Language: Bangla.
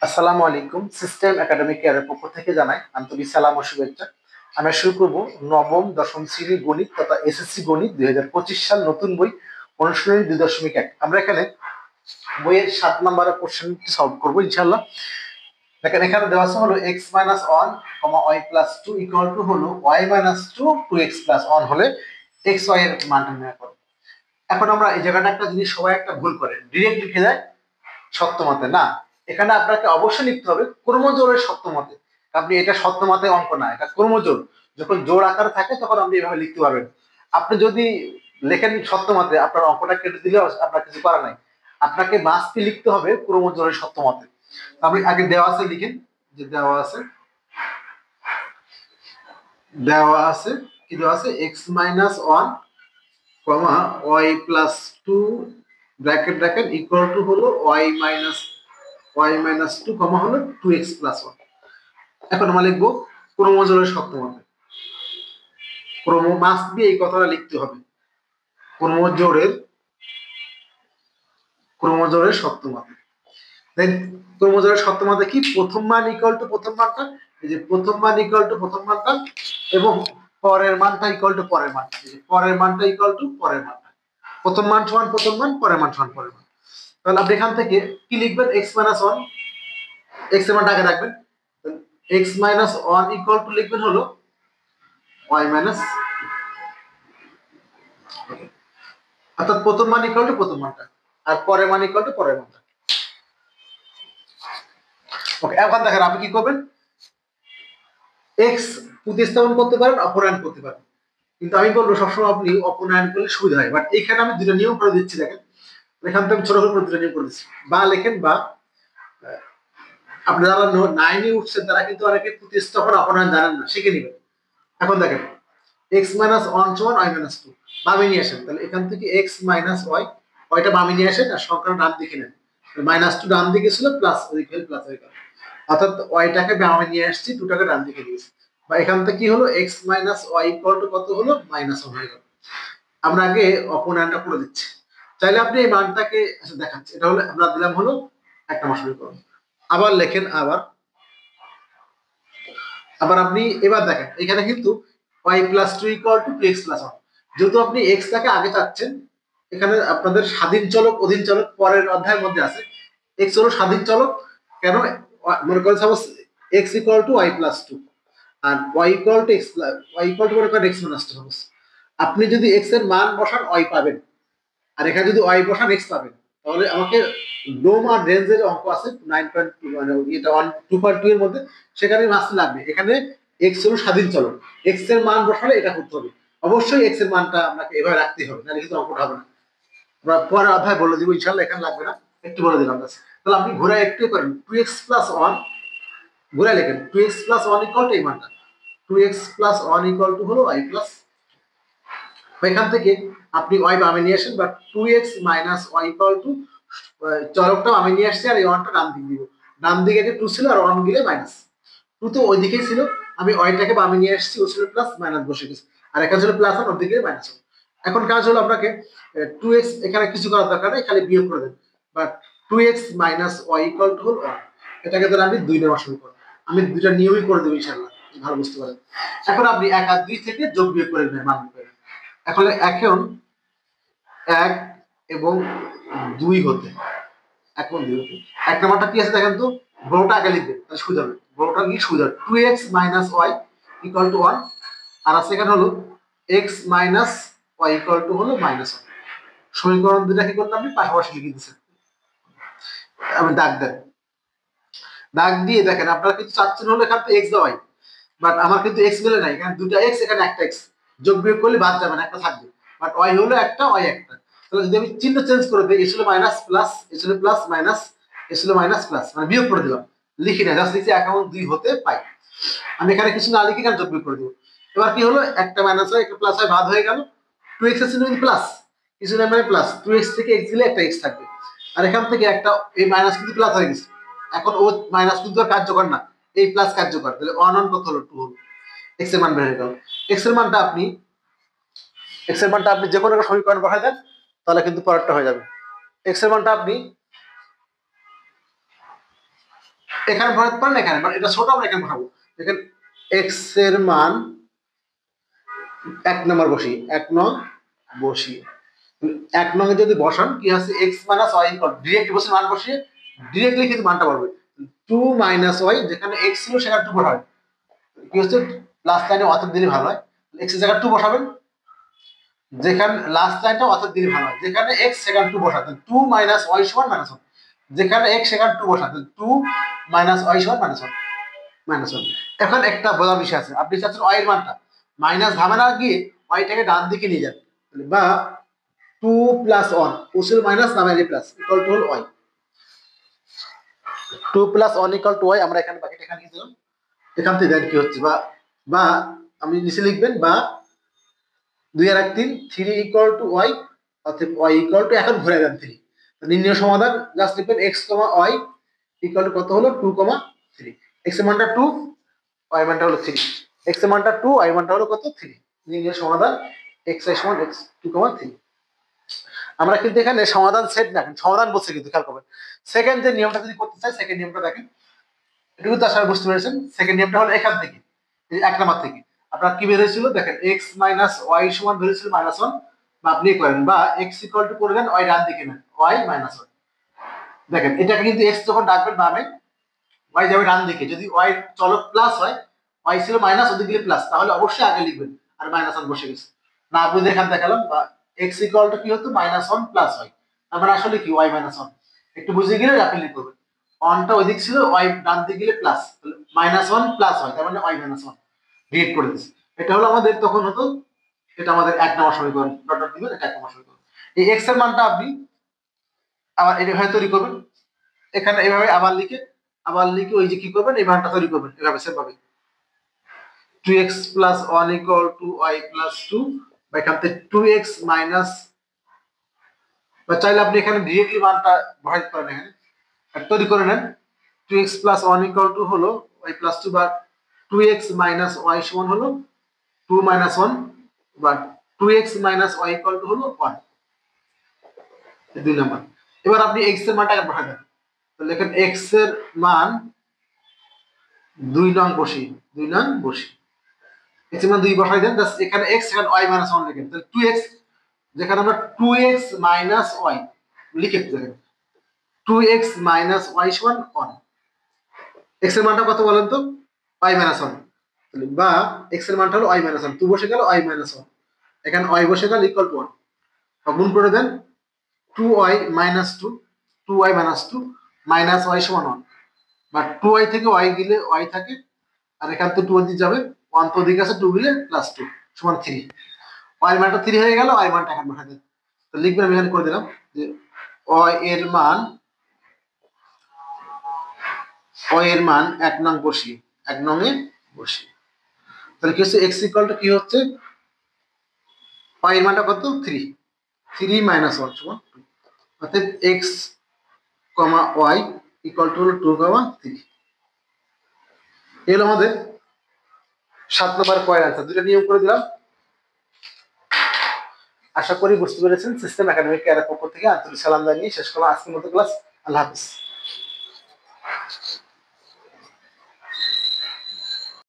আসসালামু আলাইকুম। সিস্টেম একাডেমিক কেয়ারের পক্ষ থেকে জানাই আন্তরিক সালাম ও শুভেচ্ছা। আমরা শুরু করব নবম দশম শ্রেণীর গণিত তথা এসএসসি গণিত 2025 সাল নতুন বই অনুশীলনী 2.1। আমরা এখানে বইয়ের 7 নম্বরের কোশ্চেনটি সলভ করবো ইনশাআল্লাহ। দেখেন এখানে দেওয়া আছে হলো x minus 1 y plus 2 equal to হলো y মাইনাস 2 2x প্লাস 1 হলে x y এর মান নির্ণয় করো। এখন আমরা এই জায়গাটা একটা জিনিস সবাই একটা ভুল করে ডিরেক্ট লিখে যায় সত্যমতে না, এখানে আপনাকে অবশ্যই লিখতে হবে ক্রমজোড়ের সত্যমতে। আপনি এটা সত্যমতে অঙ্ক না, এটা ক্রমজোড়। যখন জোড় আকারে থাকে তখন আপনি এভাবে লিখতে পারবেন। আপনি যদি লেখেন সত্যমতে আপনার অঙ্কটা কেটে দিলেও আপনার কিছু করা নাই, আপনাকে মাস্টলি লিখতে হবে ক্রমজোড়ের সত্যমতে। আপনি আগে দেওয়া আছে লিখেন, যে দেওয়া আছে কি দেওয়া আছে x minus 1 comma y plus 2 bracket equal to হলো y মাইনাস 2 কমা হলো 2x প্লাস 1। এখন আমরা লিখবো ক্রমজোড়ের সত্যমতে। মাস্ট বি এই কথাটা লিখতে হবে, ক্রমজোড়ের সত্যমতে। দেন ক্রমজোড়ের সত্যমতে কি, প্রথম মান ইকুয়াল টু প্রথম মানটা, এই যে প্রথম মান ইকুয়াল টু প্রথম মানটা, এবং পরের মানটা ইকুয়াল টু পরের মান, এই যে পরের মানটা ইকুয়াল টু পরের মানটা। প্রথম মান সমান প্রথম মান, পরের মান সমান পরের মান। তাহলে আপনি এখান থেকে কি লিখবেন, x মাইনাস 1, x এর মানটা আগে রাখবেন। x মাইনাস 1 ইকুয়াল টু লিখবেন হলো y মাইনাস, অর্থাৎ প্রথম মান ইকুয়াল টু প্রথম মানটা আর পরের মান ইকুয়াল টু পরের মানটা। ওকে, এখন দেখেন আপনি কি করবেন, x প্রতিস্থাপন করতে পারেন, অপনয়ন করতে পারেন, কিন্তু আমি বলবো সবসময় আপনি অপনয়ন করলে সুবিধা হয়। বাট এখানে আমি দুটো নিয়ম করে দিচ্ছি। দেখেন এখান থেকে আমি ছোট করে দুটো নিয়ম করে দিচ্ছি, বা লেখেন বা আপনি যারা 9-এ উঠছেন তারা কিন্তু অনেকে প্রতিস্থাপন অপনয়ন জানেন না, শিখে নেবেন। এখন দেখেন x মাইনাস 1 সমান y মাইনাস 2 বামে নিয়ে আসেন। তাহলে এখান থেকে x মাইনাস y, ওইটা বামে নিয়ে আসেন আর সংখ্যাটা ডান দিকে নেন। মাইনাস 2 ডান দিকে ছিল, প্লাস ওইখানে প্লাস হয়ে গেল, অর্থাৎ ওয়াইটাকে বামে নিয়ে আসছি, 2টাকে ডান দিকে নিয়েছি। বা এখান থেকে কি হলো, x minus y equal to কত হলো, মাইনাস 1 হয়ে গেল। আমরা আগে অপনয়নটা করে দিচ্ছি। চাইলে আপনি এই মানটাকে দেখাচ্ছি, এটা হলো আমরা দিলাম হলো একটা মাস সমীকরণ। আবার লেখেন, আবার আপনি এবার দেখেন এখানে কিন্তু y plus 2 equal to 2x plus 1। যেহেতু আপনি x টাকে আগে চাচ্ছেন, এখানে আপনাদের স্বাধীন চলক অধীন চলক পরের অধ্যায়ের মধ্যে আছে। x হলো স্বাধীন চলক, কেন মনে করেন suppose x equal to y plus 2 আর y ইকুয়াল টু মনে করেন x মাইনাস 2। সাপোজ আপনি যদি x এর মান বসান y পাবেন, আর এখানে যদি y বসান x পাবেন। তাহলে আমাকে ডোম আর রেঞ্জের অঙ্ক আছে 9.2 মানে এটা 2.2 এর মধ্যে, সেখানে মাসতে লাগবে। এখানে x হলো স্বাধীন চলক, x এর মান বসালে এটা করতে হবে। অবশ্যই x এর মানটা আপনাকে এভাবে রাখতে হবে, নাহলে কিন্তু অঙ্কটা হবে না। আমরা পরের অধ্যায় বলে দিব ইনশাআল্লাহ, এখানে লাগবে না, একটু বলে দিলাম বাস। তাহলে আপনি ঘুরে একটু করেন 2x প্লাস 1, ঘুরে লেখেন 2x প্লাস 1 ইকুয়াল টু এই মানটা, 2x প্লাস 1 ইকুয়াল টু হলো y প্লাস। এখান থেকে আপনি y বামে নিয়ে আসেন, বা 2x minus y equal to, চলকটা আমি নিয়ে আসছি আর এই 1টা ডান দিকে দিব। ডান দিকে যে 2 ছিল আর 1 গেলে মাইনাস, 2 তো ওই দিকেই ছিল, আমি ওইটাকে বামে নিয়ে আসছি, ও ছিল প্লাস, মাইনাস বসে গেছে, আর এখানে ছিল প্লাস আর ওর দিকে মাইনাস। এখন কাজ হলো আপনাকে 2x এখানে কিছু করার দরকার নেই, খালি বিয়োগ করে দেন। But 2x minus y equal to হল 1, এটাকে ধরে আমি 2 নেওয়ার শুরু করব। আমি দুইটা নিয়মই করে দেবো ইনশাআল্লাহ, ভালো বুঝতে পারেন। এখন আপনি 1 আর 2 থেকে যোগ বিয়োগ করে নেবেন, মান করে। এখন 1 এবং 2 হতে, এখন 2 হতে 1 নাম্বারটা কি আছে দেখেন তো, বড়টা আগে লিখবেন তাহলে সুবিধা হবে। বড়টা কি সুবিধা হবে, 2x minus y equal two 1, আর আছে এখানে হলো x minus y equal to হলো মাইনাস 1। সমীকরণ দুটা কি করতে আপনি পাশাপাশি লিখে দিচ্ছেন। আমি দাগ দিয়ে দেখেন আপনারা কিন্তু চাচ্ছেন হলো এখানে তো x দেওয়াই, বাট আমার কিন্তু x মিলে নাই, এখানে দুটো x এখানে একটা x, যোগ বিয়োগ করলে বাদ যাবে না, একটা থাকবে। বাট y হলো একটা, y একটা। তাহলে যদি আমি চিহ্ন চেঞ্জ করে দিই, এ ছিল মাইনাস প্লাস, এ ছিল প্লাস মাইনাস, এ ছিল মাইনাস প্লাস, মানে বিয়োগ করে দিলাম, লিখি না, জাস্ট লিখছি 1 এবং 2 হতে পাই। আমি এখানে কিছু না লিখে এখানে যোগ বিয়োগ করে দেব। এবার কি হলো, একটা মাইনাস হয় একটা প্লাস হয়, বাদ হয়ে গেল। 2x এর ছিল প্লাস, কিছু না মানে প্লাস, 2x থেকে x দিলে একটা x থাকবে, আর এখান থেকে একটা এই মাইনাস কিন্তু প্লাস হয়ে গেছে। এখন ও মাইনাস কিন্তু আর কার্যকর না, এই প্লাস কার্যকর, তাহলে 1 কত হলো, 2 হলো, x এর মান বের হয়ে গেল। x এর মানটা আপনি যে কোনো একটা সমীকরণ বসাই দেন, তাহলে কিন্তু পরেরটা হয়ে যাবে। x এর মানটা আপনি এখানে বসাতে পারেন, এখানে মানে এটা ছোট আমরা এখানে বসাবো। দেখেন এক্স এর মান 1 নম্বর বসি, 1 নং বসি, 1 নং এ যদি বসান কি আছে, x minus y equal direct বসে মান বসিয়ে ডিরেক্টলি কিন্তু মানটা পারবে 2 মাইনাস ওয়াই, যেখানে এক্স ছিল সেখানে 2 বসাবেন। কি হচ্ছে লাস্ট লাইনে অতএব দিলে ভালো হয়, এক্স এর জায়গায় 2 বসাবেন, যেখানে লাস্ট লাইনটা অতএব দিলে ভালো হয়, যেখানে এক্স সেখানে 2 বসাতেন 2 মাইনাস ওয়াই সমান মাইনাস 1, যেখানে এক্স সেখানে 2 বসাতেন 2 মাইনাস ওয়াই সমান মাইনাস 1। এখন একটা বোঝার বিষয় আছে, আপনি চাচ্ছেন ওয়াই এর মানটা মাইনাস ধামে না গিয়ে ওয়াইটাকে ডান দিকে নিয়ে যান, বা 2 প্লাস 1 উসুল মাইনাস নামে প্লাস ইকুয়াল টু হল y, 2 plus 1 equal to y. আমরা এখানে বাকিটা এখানে দিলাম, এখান থেকে দেন কি হচ্ছে, বা বা আমি নিচে লিখবেন বা 2 আর 1 3, 3 ইকুয়াল টু ওয়াই, অর্থাৎ ওয়াই ইকুয়াল টু, এখন ঘুরে দেন 3, নির্ণয় সমাধান জাস্ট লিখবেন x comma y equal to কত হলো 2 কমা 3, এক্স এর মানটা 2 ওয়াই মানটা হলো 3, এক্স এর মানটা 2 ওয়াই মানটা হলো কত 3, নির্ণয় সমাধান এক্স আই সমান এক্স 2 কমা 3। আমরা কিন্তু এখানে সমাধান সেট না, সমাধান বলছে কিন্তু খেয়াল করবেন। সেকেন্ড যে নিয়মটা যদি করতে চাই, সেকেন্ড নিয়মটা দেখেন, এটা কিন্তু আসলে বুঝতে পেরেছেন। সেকেন্ড নিয়মটা হলো এখান থেকে, এই 1 নাম্বার থেকে আপনার কি বের হয়েছিল দেখেন, এক্স মাইনাস ওয়াই সমান বের হয়েছিল -1, বা আপনি করেন বা এক্স ইকুয়াল টু করে দেন ওয়াই ডান দিকে নেন ওয়াই -1। দেখেন এটাকে কিন্তু এক্স যখন ডাকবেন বামে, ওয়াই যাবে ডান দিকে, যদি ওয়াই চলক প্লাস হয়, ওয়াই ছিল মাইনাস ওদিকে গেলে প্লাস, তাহলে অবশ্যই আগে লিখবেন, আর -1 বসে গেছে না, আপনি এখানে দেখালাম বা এক্স ইকুয়াল টু কি হতো -1 প্লাস ওয়াই, তার মানে আসলে কি ওয়াই -1। একটু বুঝে গেলে আপনি লিখবেন, অনটা ওইদিক ছিল, ওয়াই ডান দিকে গেলে প্লাস, -1 প্লাস ওয়াই, তার মানে ওয়াই -1 ডিলিট করে দিচ্ছি। এটা হলো আমাদের তখন হতো, এটা আমাদের 1 নম্বর সমীকরণ, ডট ডট দিবেন, এটা 1 নম্বর সমীকরণ। এই এক্স এর মানটা আপনি আবার এভাবে তৈরি করবেন, এখানে এভাবে আবার লিখে ওই যে কি করবেন, এই মানটা তৈরি করবেন এভাবে সেম ভাবে, 2x plus 1 equal to y plus 2, বা এখান থেকে 2x মাইনাস, বা চাইলে আপনি এখানে ডিরেক্টলি মানটা বসাইতে পারেন, এখানে তৈরি করে নেন, 2x প্লাস 1 ইকুয়াল টু হলো y প্লাস 2, বা 2x মাইনাস y সমান হলো 2 মাইনাস 1, বা 2x minus y equal to হলো 1, এই 2 নাম্বার। এবার আপনি x এর মানটা বসাই দেন, তাহলে লেখেন x এর মান 2 নং বসি, 2 নং বসি, x এর মান 2 বসাই দেন, জাস্ট এখানে x এখানে y মাইনাস 1 লিখেন, তাহলে 2x, যেখানে আমরা 2x মাইনাস y লিখে দেখেন, 2x মাইনাস y সমান 1, x এর মানটা কত বলেন তো y মাইনাস 1, তাহলে বা x এর মানটা হলো y মাইনাস 1, 2 বসে গেল y মাইনাস 1, এখানে y বসে গেল ইকুয়াল টু 1, গুণ করে দেন 2y minus 2, 2y minus 2 minus y সমান 1, বা 2y থেকে y গেলে y থাকে, আর এখান থেকে 2 দিয়ে যাবে, 1 তো দিকে আছে, 2 গেলে প্লাস 2 সমান 3, y এর মানটা 3 হয়ে গেল, y মানটা এখানে বসাই দেন, তো লিখবেন, আমি এখানে করে দিলাম যে y এর মান 1 নং বসি, 1 নং এ বসি, তাহলে কি হচ্ছে x ইকুয়াল টু কি হচ্ছে, y এর মানটা কত 3, 3 মাইনাস 1 সমান 2, অর্থাৎ x কমা y ইকুয়াল টু 2 কমা 3। এগুলো আমাদের 7 নম্বর পয়েন্ট আনসার, দুটো নিয়ম করে দিলাম। আশা করি বুঝতে পেরেছেন। সিস্টেম একাডেমিক কেয়ারের পক্ষ থেকে আন্তরিক সালাম জানিয়ে শেষ করলাম আজকের মতো ক্লাস। আল্লাহ হাফিজ।